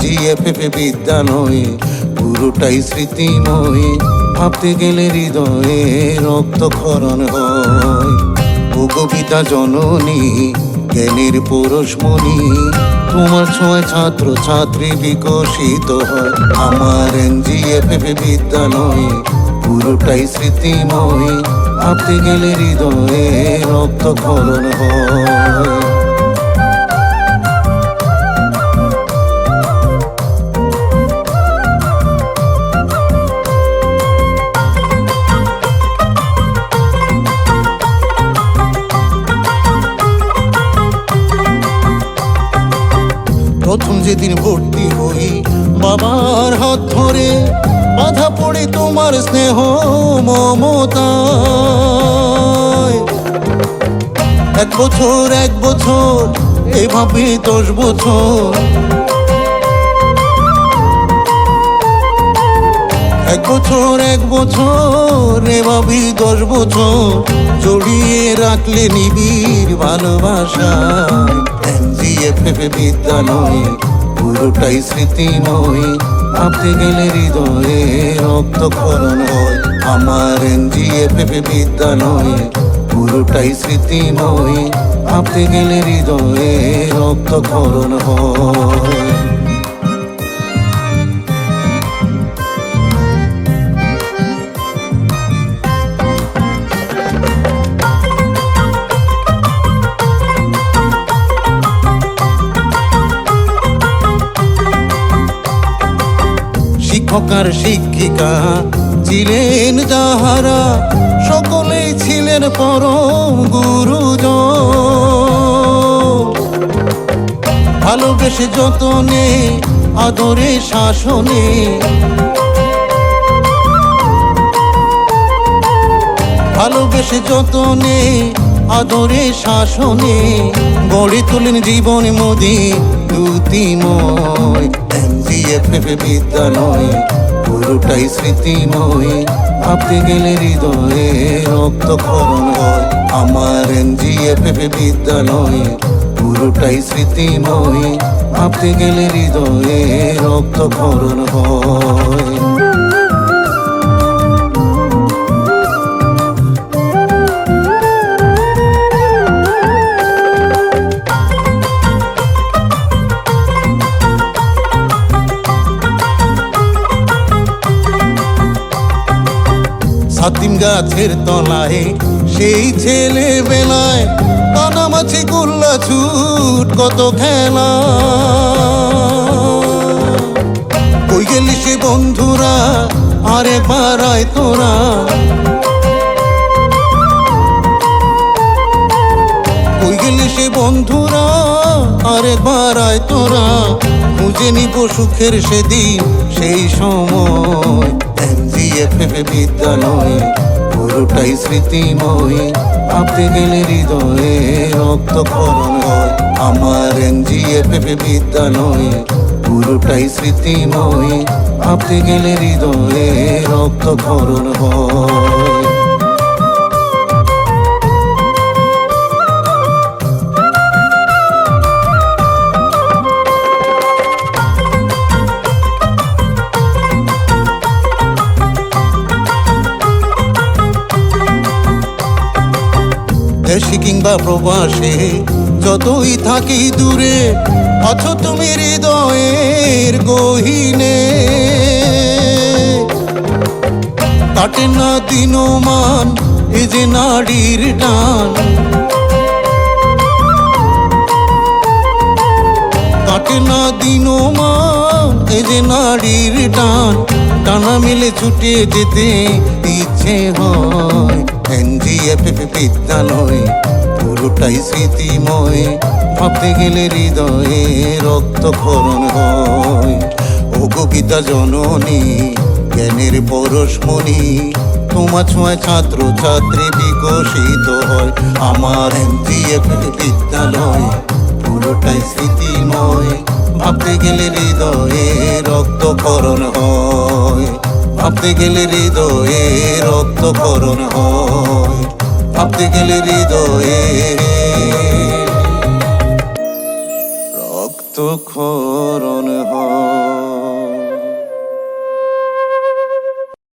NGFF বিদ্যালয়ে পুরোটাই স্মৃতিময়। ভাবতে গেলে হৃদয়ে রক্তক্ষরণ হয়। ও কবিতা জননী জ্ঞানের পরশমণি, তোমার ছোঁয়ায় ছাত্র ছাত্রী বিকশিত হয়। আমার NGFF বিদ্যালয়ে পুরোটাই স্মৃতিময়। ভাবতে গেলে হৃদয়ে রক্তক্ষরণ হয়। প্রথম যেদিন ভর্তি হই বাবার হাত ধরে, বাধা পড়ে তোমার স্নেহ মমতায়। এক বছর এভাবে 10 বছর, এক বছর এভাবে 10 বছর জড়িয়ে রাখলে নিবিড় ভালোবাসায়। NGFF বিদ্যালয়ে পুরোটাই স্মৃতিময়। ভাবতে গেলে হৃদয়ে রক্তক্ষরণ হয়। আমার NGFF বিদ্যালয়ে পুরোটাই স্মৃতিময়। ভাবতে গেলে হৃদয়ে রক্তক্ষরণ হয়। শিক্ষক আর শিক্ষিকা ছিলেন যাহারা, সকলেই ছিলেন পরম গুরুজন। ভালোবেসে যতনে আদরে শাসনে, ভালোবেসে যতনে আদরে শাসনে গড়ে তোলেন জীবন মোদি দ্যুতিময়। NGFF বিদ্যালয়ে পুরোটাই স্মৃতিময়। ভাবতে গেলে হৃদয়ে রক্তক্ষরণ হয়। আমার NGFF বিদ্যালয়ে পুরোটাই স্মৃতিময়। ভাবতে গেলে হৃদয়ে রক্তক্ষরণ হয়। হাতিম গাছের তলায় সেই ছেলে বেলায়, কানামাছি গুল্লা ছুট কত খেলা। কই গেলি সে বন্ধুরা আরে পাড়ায় তোরা, কই গেলি সে বন্ধুরা আরে পাড়ায় তোরা। খুঁজে নিব সুখের সেদিন সেই সময়। NGFF বিদ্যালয়ে পুরোটাই স্মৃতিময়। ভাবতে গেলে হৃদয়ে রক্তক্ষরণ হয়। আমার NGFF বিদ্যালয়ে পুরোটাই স্মৃতিময়। ভাবতে গেলে হৃদয়ে রক্তক্ষরণ হয়। দেশে কিংবা প্রবাসে যতই থাকি দূরে, আছো তুমি হৃদয়ের গহীনে। কাটে না দিনমান এ যে নাড়ির টান, কাটে না দিনমান এ যে নাড়ির টান। টানা মিলে ছুটে যেতে ইচ্ছে হয়। NGFF বিদ্যালয়ে পুরোটাই স্মৃতিময়। ভাবতে গেলে হৃদয়ে রক্তক্ষরণ হয়। ও কবিতা জননী জ্ঞানের পরশমণি, তোমার ছোঁয়ায় ছাত্র ছাত্রী বিকশিত হয়। আমার NGFF বিদ্যালয়ে পুরোটাই স্মৃতিময়। ভাবতে গেলে হৃদয়ে রক্তক্ষরণ হয়। ভাবতে গেলে হৃদয়ে রক্তক্ষরণ হয়। ভাবতে গেলে হৃদয়ে রক্ত রক্তক্ষরণ হয়।